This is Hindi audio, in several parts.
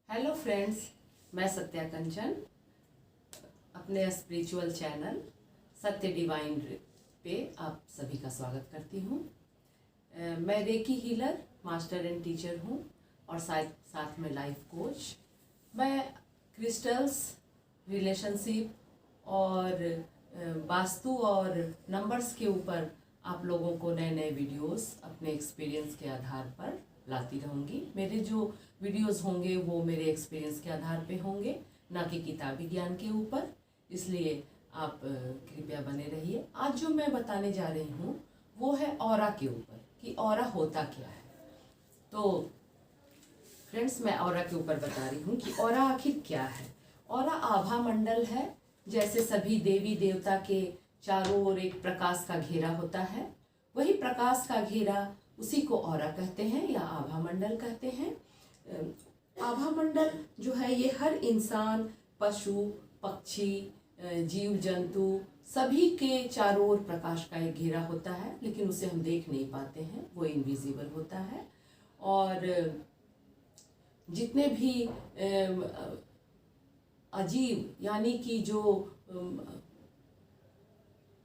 हेलो फ्रेंड्स, मैं सत्या कंचन अपने स्पिरिचुअल चैनल सत्य डिवाइन पे आप सभी का स्वागत करती हूँ। मैं recce healer, master and teacher हूँ और साथ में लाइफ कोच। मैं क्रिस्टल्स, रिलेशनशिप और वास्तु और नंबर्स के ऊपर आप लोगों को नए नए वीडियोस अपने एक्सपीरियंस के आधार पर लाती रहूँगी। मेरे जो वीडियोस होंगे वो मेरे एक्सपीरियंस के आधार पे होंगे, ना कि किताबी ज्ञान के ऊपर। इसलिए आप कृपया बने रहिए। आज जो मैं बताने जा रही हूँ वो है ऑरा के ऊपर, कि ऑरा होता क्या है। तो फ्रेंड्स, मैं ऑरा के ऊपर बता रही हूँ कि ऑरा आखिर क्या है। ऑरा आभा मंडल है। जैसे सभी देवी देवता के चारों ओर एक प्रकाश का घेरा होता है, वही प्रकाश का घेरा उसी को ऑरा कहते हैं या आभा मंडल कहते हैं। आभा मंडल जो है ये हर इंसान, पशु, पक्षी, जीव जंतु सभी के चारों ओर प्रकाश का एक घेरा होता है, लेकिन उसे हम देख नहीं पाते हैं, वो इनविजिबल होता है। और जितने भी अजीब यानी कि जो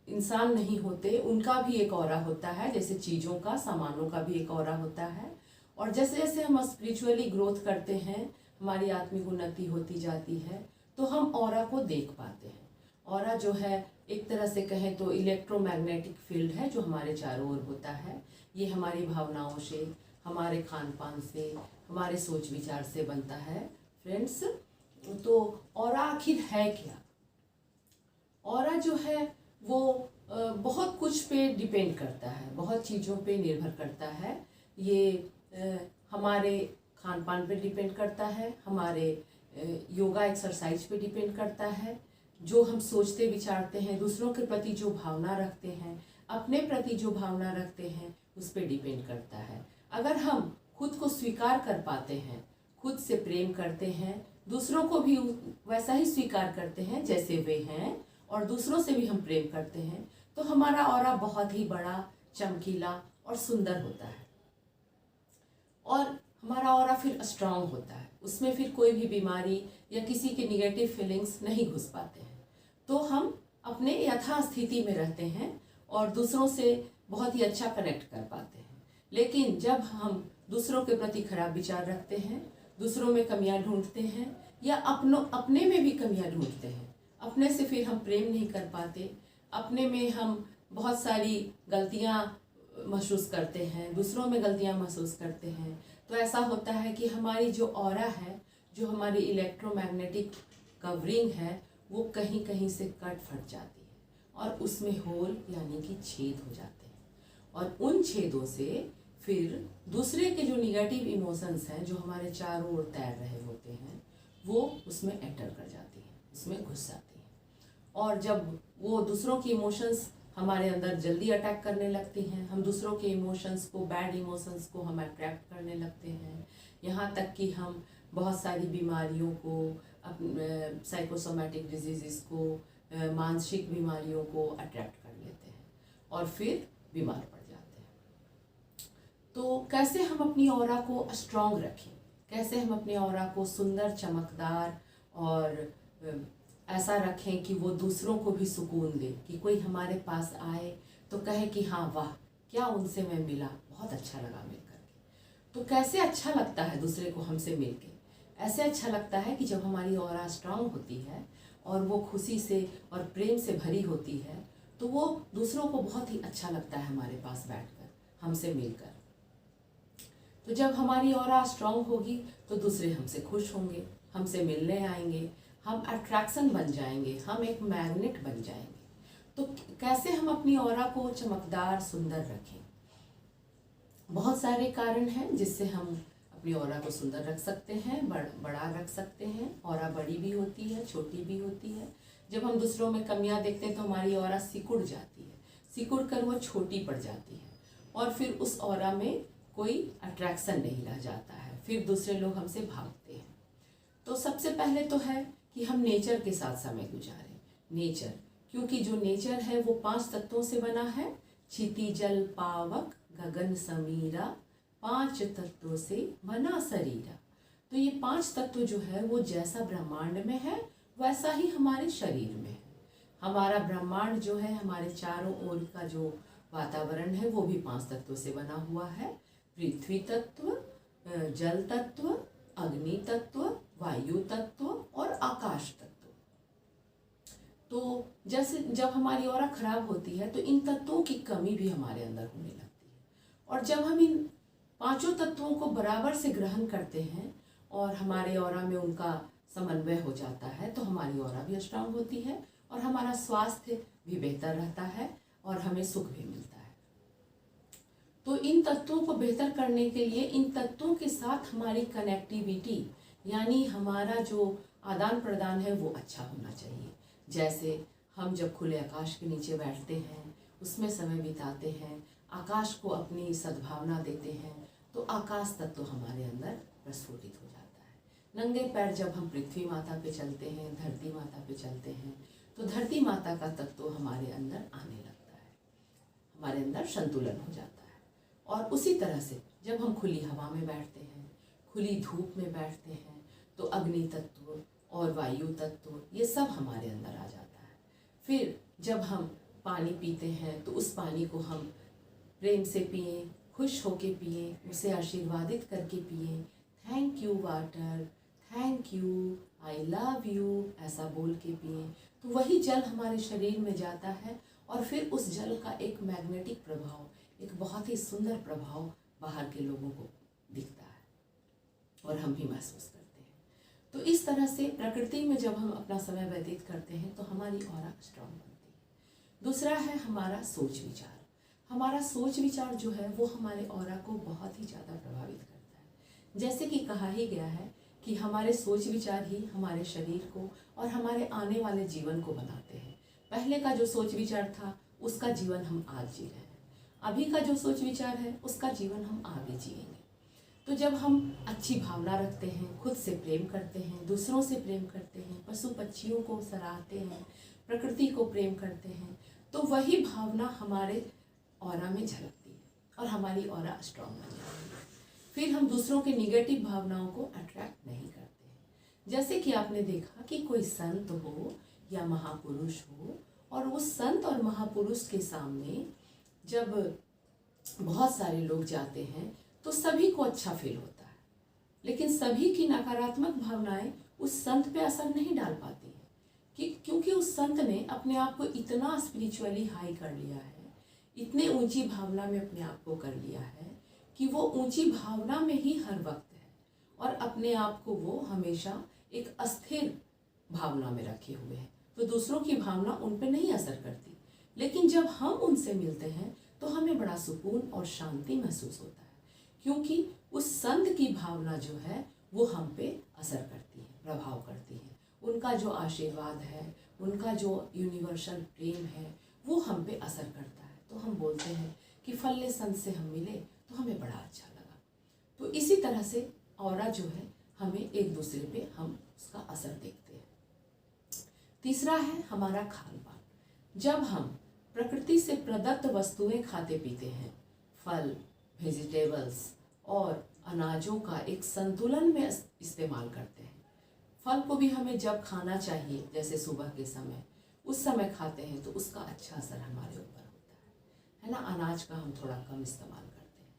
इंसान नहीं होते उनका भी एक ऑरा होता है। जैसे चीज़ों का, सामानों का भी एक ऑरा होता है। और जैसे जैसे हम स्पिरिचुअली ग्रोथ करते हैं, हमारी आत्मिक उन्नति होती जाती है, तो हम ऑरा को देख पाते हैं। ऑरा जो है एक तरह से कहें तो इलेक्ट्रोमैग्नेटिक फील्ड है जो हमारे चारों ओर होता है। ये हमारी भावनाओं से, हमारे खान पान से, हमारे सोच विचार से बनता है फ्रेंड्स। तो ऑरा आखिर है क्या? ऑरा जो है वो बहुत कुछ पे डिपेंड करता है, बहुत चीज़ों पे निर्भर करता है। ये हमारे खान पान पे डिपेंड करता है, हमारे योगा एक्सरसाइज पे डिपेंड करता है, जो हम सोचते विचारते हैं, दूसरों के प्रति जो भावना रखते हैं, अपने प्रति जो भावना रखते हैं, उस पे डिपेंड करता है। अगर हम खुद को स्वीकार कर पाते हैं, खुद से प्रेम करते हैं, दूसरों को भी वैसा ही स्वीकार करते हैं जैसे वे हैं, और दूसरों से भी हम प्रेम करते हैं, तो हमारा ऑरा बहुत ही बड़ा, चमकीला और सुंदर होता है। और हमारा ऑरा फिर स्ट्रांग होता है, उसमें फिर कोई भी बीमारी या किसी के निगेटिव फीलिंग्स नहीं घुस पाते हैं। तो हम अपने यथास्थिति में रहते हैं और दूसरों से बहुत ही अच्छा कनेक्ट कर पाते हैं। लेकिन जब हम दूसरों के प्रति खराब विचार रखते हैं, दूसरों में कमियां ढूंढते हैं या अपने में भी कमियां ढूंढते हैं, अपने से फिर हम प्रेम नहीं कर पाते, अपने में हम बहुत सारी गलतियां महसूस करते हैं, दूसरों में गलतियां महसूस करते हैं, तो ऐसा होता है कि हमारी जो ऑरा है, जो हमारी इलेक्ट्रोमैग्नेटिक कवरिंग है, वो कहीं कहीं से कट फट जाती है और उसमें होल यानी कि छेद हो जाते हैं। और उन छेदों से फिर दूसरे के जो निगेटिव इमोशंस हैं, जो हमारे चारों ओर तैर रहे होते हैं, वो उसमें एंटर कर जाती हैं, उसमें घुस जाती हैं। और जब वो दूसरों की इमोशंस हमारे अंदर जल्दी अटैक करने लगती हैं, हम दूसरों के इमोशंस को, बैड इमोशंस को हम अट्रैक्ट करने लगते हैं, यहाँ तक कि हम बहुत सारी बीमारियों को, साइकोसोमैटिक डिजीज़ को, मानसिक बीमारियों को अट्रैक्ट कर लेते हैं और फिर बीमार पड़ जाते हैं। तो कैसे हम अपनी ऑरा को स्ट्रॉन्ग रखें, कैसे हम अपने ऑरा को सुंदर, चमकदार और ऐसा रखें कि वो दूसरों को भी सुकून दे, कि कोई हमारे पास आए तो कहे कि हाँ वाह, क्या उनसे मैं मिला, बहुत अच्छा लगा मिल करके। तो कैसे अच्छा लगता है दूसरे को हमसे मिलके? ऐसे अच्छा लगता है कि जब हमारी ऑरा स्ट्रांग होती है और वो खुशी से और प्रेम से भरी होती है, तो वो दूसरों को बहुत ही अच्छा लगता है हमारे पास बैठकर, हमसे मिलकर। तो जब हमारी ऑरा स्ट्रांग होगी तो दूसरे हमसे खुश होंगे, हमसे मिलने आएंगे, हम अट्रैक्शन बन जाएंगे, हम एक मैग्नेट बन जाएंगे। तो कैसे हम अपनी ऑरा को चमकदार, सुंदर रखें? बहुत सारे कारण हैं जिससे हम अपनी ऑरा को सुंदर रख सकते हैं, बड़ा रख सकते हैं। ऑरा बड़ी भी होती है, छोटी भी होती है। जब हम दूसरों में कमियां देखते हैं तो हमारी ऑरा सिकुड़ जाती है, सिकुड़ कर वो छोटी पड़ जाती है और फिर उस ऑरा में कोई अट्रैक्शन नहीं रह जाता है, फिर दूसरे लोग हमसे भागते हैं। तो सबसे पहले तो है कि हम नेचर के साथ समय गुजारें। नेचर, क्योंकि जो नेचर है वो 5 तत्वों से बना है। क्षिति जल पावक गगन समीरा, 5 तत्वों से बना शरीरा। तो ये 5 तत्व जो है वो जैसा ब्रह्मांड में है वैसा ही हमारे शरीर में है। हमारा ब्रह्मांड जो है, हमारे चारों ओर का जो वातावरण है वो भी 5 तत्वों से बना हुआ है। पृथ्वी तत्व, जल तत्व, अग्नि तत्व, वायु तत्व और आकाश तत्व। तो जैसे जब हमारी ऑरा खराब होती है तो इन तत्वों की कमी भी हमारे अंदर होने लगती है, और जब हम इन 5 तत्वों को बराबर से ग्रहण करते हैं और हमारे ऑरा में उनका समन्वय हो जाता है तो हमारी ऑरा भी स्ट्रांग होती है और हमारा स्वास्थ्य भी बेहतर रहता है और हमें सुख भी मिलता है। तो इन तत्वों को बेहतर करने के लिए इन तत्वों के साथ हमारी कनेक्टिविटी यानी हमारा जो आदान प्रदान है वो अच्छा होना चाहिए। जैसे हम जब खुले आकाश के नीचे बैठते हैं, उसमें समय बिताते हैं, आकाश को अपनी सद्भावना देते हैं, तो आकाश तत्व हमारे अंदर प्रस्फुटित हो जाता है। नंगे पैर जब हम पृथ्वी माता पे चलते हैं, धरती माता पे चलते हैं, तो धरती माता का तत्व हमारे अंदर आने लगता है, हमारे अंदर संतुलन हो जाता है। और उसी तरह से जब हम खुली हवा में बैठते हैं, खुली धूप में बैठते हैं, तो अग्नि तत्व और वायु तत्व ये सब हमारे अंदर आ जाता है। फिर जब हम पानी पीते हैं तो उस पानी को हम प्रेम से पिएं, खुश होके पिएं, उसे आशीर्वादित करके पिएं। Thank you water, thank you, I love you, ऐसा बोल के पिएं। तो वही जल हमारे शरीर में जाता है और फिर उस जल का एक मैग्नेटिक प्रभाव, एक बहुत ही सुंदर प्रभाव बाहर के लोगों को दिखता है और हम भी महसूस करते हैं। तो इस तरह से प्रकृति में जब हम अपना समय व्यतीत करते हैं तो हमारी ऑरा स्ट्रांग बनती है। दूसरा है हमारा सोच विचार। हमारा सोच विचार जो है वो हमारे ऑरा को बहुत ही ज़्यादा प्रभावित करता है। जैसे कि कहा ही गया है कि हमारे सोच विचार ही हमारे शरीर को और हमारे आने वाले जीवन को बनाते हैं। पहले का जो सोच विचार था उसका जीवन हम आज जी रहे हैं, अभी का जो सोच विचार है उसका जीवन हम आगे जिएंगे। तो जब हम अच्छी भावना रखते हैं, खुद से प्रेम करते हैं, दूसरों से प्रेम करते हैं, पशु पक्षियों को सराहते हैं, प्रकृति को प्रेम करते हैं, तो वही भावना हमारे ऑरा में झलकती है और हमारी ऑरा स्ट्रांग बन जाती है। फिर हम दूसरों के निगेटिव भावनाओं को अट्रैक्ट नहीं करते हैं। जैसे कि आपने देखा कि कोई संत हो या महापुरुष हो और उस संत और महापुरुष के सामने जब बहुत सारे लोग जाते हैं तो सभी को अच्छा फील होता है, लेकिन सभी की नकारात्मक भावनाएं उस संत पे असर नहीं डाल पाती हैं कि क्योंकि उस संत ने अपने आप को इतना स्पिरिचुअली हाई कर लिया है, इतने ऊंची भावना में अपने आप को कर लिया है कि वो ऊंची भावना में ही हर वक्त है और अपने आप को वो हमेशा एक अस्थिर भावना में रखे हुए हैं। तो दूसरों की भावना उन पे नहीं असर करती, लेकिन जब हम उनसे मिलते हैं तो हमें बड़ा सुकून और शांति महसूस होता है, क्योंकि उस संत की भावना जो है वो हम पे असर करती है, प्रभाव करती है। उनका जो आशीर्वाद है, उनका जो यूनिवर्सल प्रेम है वो हम पे असर करता है। तो हम बोलते हैं कि फल्ले संत से हम मिले तो हमें बड़ा अच्छा लगा। तो इसी तरह से ऑरा जो है हमें एक दूसरे पे हम उसका असर देखते हैं। तीसरा है हमारा खान पान। जब हम प्रकृति से प्रदत्त वस्तुएं खाते पीते हैं, फल, वेजिटेबल्स और अनाजों का एक संतुलन में इस्तेमाल करते हैं। फल को भी हमें जब खाना चाहिए, जैसे सुबह के समय, उस समय खाते हैं तो उसका अच्छा असर हमारे ऊपर होता है ना। अनाज का हम थोड़ा कम इस्तेमाल करते हैं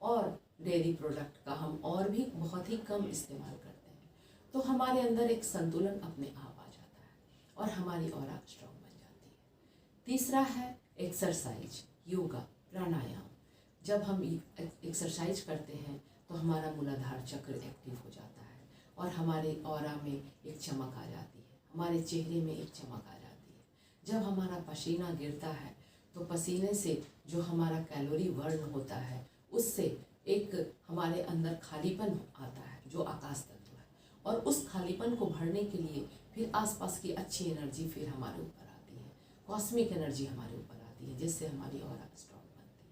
और डेयरी प्रोडक्ट का हम और भी बहुत ही कम इस्तेमाल करते हैं, तो हमारे अंदर एक संतुलन अपने आप आ जाता है और हमारी ऑरा स्ट्रांग बन जाती है। तीसरा है एक्सरसाइज, योगा, प्राणायाम। जब हम एक्सरसाइज करते हैं तो हमारा मूलाधार चक्र एक्टिव हो जाता है और हमारे ऑरा में एक चमक आ जाती है, हमारे चेहरे में एक चमक आ जाती है। जब हमारा पसीना गिरता है तो पसीने से जो हमारा कैलोरी बर्न होता है उससे एक हमारे अंदर खालीपन आता है जो आकाश तत्व है, और उस खालीपन को भरने के लिए फिर आसपास की अच्छी एनर्जी फिर हमारे ऊपर आती है, कॉस्मिक एनर्जी हमारे ऊपर आती है, जिससे हमारी ऑरा स्ट्रांग बनती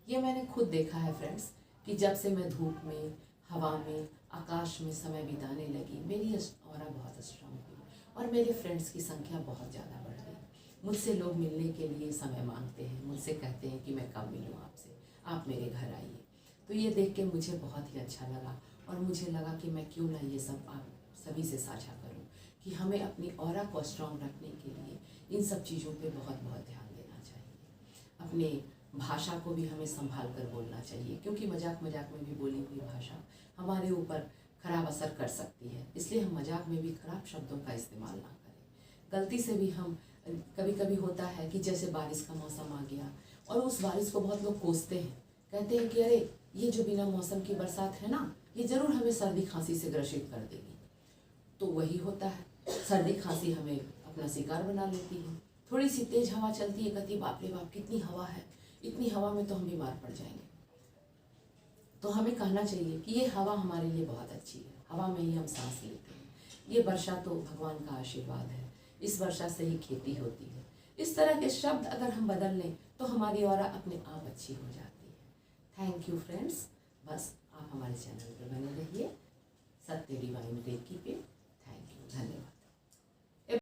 है। ये मैंने खुद देखा है फ्रेंड्स कि जब से मैं धूप में, हवा में, आकाश में समय बिताने लगी, मेरी ऑरा बहुत स्ट्रांग हुई और मेरे फ्रेंड्स की संख्या बहुत ज़्यादा बढ़ गई। मुझसे लोग मिलने के लिए समय मांगते हैं, मुझसे कहते हैं कि मैं कब मिलूँ आपसे, आप मेरे घर आइए। तो ये देख के मुझे बहुत ही अच्छा लगा और मुझे लगा कि मैं क्यों ना ये सब आप सभी से साझा करूं कि हमें अपनी ऑरा को स्ट्रॉन्ग रखने के लिए इन सब चीज़ों पे बहुत बहुत ध्यान देना चाहिए। अपने भाषा को भी हमें संभाल कर बोलना चाहिए, क्योंकि मजाक मजाक में भी बोली हुई भाषा हमारे ऊपर खराब असर कर सकती है। इसलिए हम मजाक में भी खराब शब्दों का इस्तेमाल ना करें। गलती से भी हम कभी कभी होता है कि जैसे बारिश का मौसम आ गया और उस बारिश को बहुत लोग कोसते हैं, कहते हैं कि अरे ये जो बिना मौसम की बरसात है ना, ये ज़रूर हमें सर्दी खांसी से ग्रसित कर देगी। तो वही होता है, सर्दी खांसी हमें अपना शिकार बना लेती है। थोड़ी सी तेज हवा चलती है, कहती बाप रे बाप कितनी हवा है, इतनी हवा में तो हम बीमार पड़ जाएंगे। तो हमें कहना चाहिए कि ये हवा हमारे लिए बहुत अच्छी है, हवा में ही हम सांस लेते हैं। ये वर्षा तो भगवान का आशीर्वाद है, इस वर्षा से ही खेती होती है। इस तरह के शब्द अगर हम बदल लें तो हमारी ऑरा अपने आप अच्छी हो जाती है। Thank you friends. बस आप हमारे चैनल पर बने रहिए, सत्य डिवाइन रेकी पे।